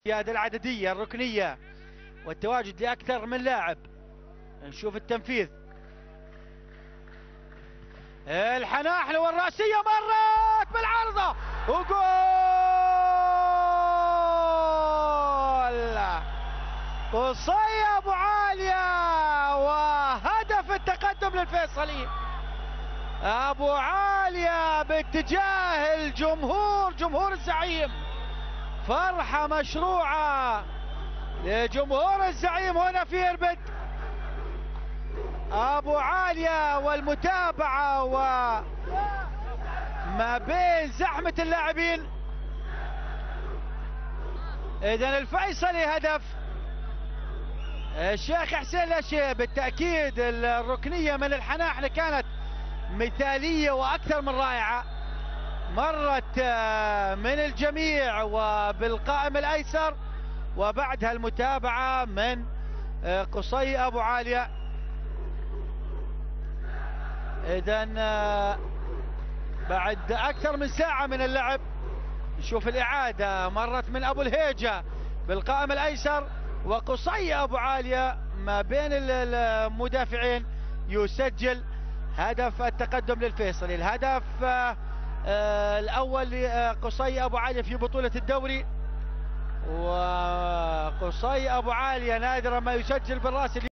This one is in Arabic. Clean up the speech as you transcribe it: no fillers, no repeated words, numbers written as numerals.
الزيادة العددية الركنية والتواجد لأكثر من لاعب. نشوف التنفيذ. الحناحل والرأسية مرت بالعارضة وجول. قصي أبو عالية وهدف التقدم للفيصلي. أبو عالية باتجاه الجمهور، جمهور الزعيم. فرحة مشروعة لجمهور الزعيم هنا في إربد. أبو عالية والمتابعة وما بين زحمة اللاعبين. إذن الفيصلي هدف. الشيخ حسين الأشياء بالتأكيد الركنية من الحناحل كانت مثالية وأكثر من رائعة. مرت من الجميع وبالقائم الأيسر، وبعدها المتابعة من قصي أبو عالية. إذن بعد أكثر من ساعة من اللعب نشوف الإعادة. مرت من أبو الهيجة بالقائم الأيسر وقصي أبو عالية ما بين المدافعين يسجل هدف التقدم للفيصلي. الهدف الأول لقصي أبو عالية في بطولة الدوري. وقصي أبو عالية نادرا ما يسجل بالرأس.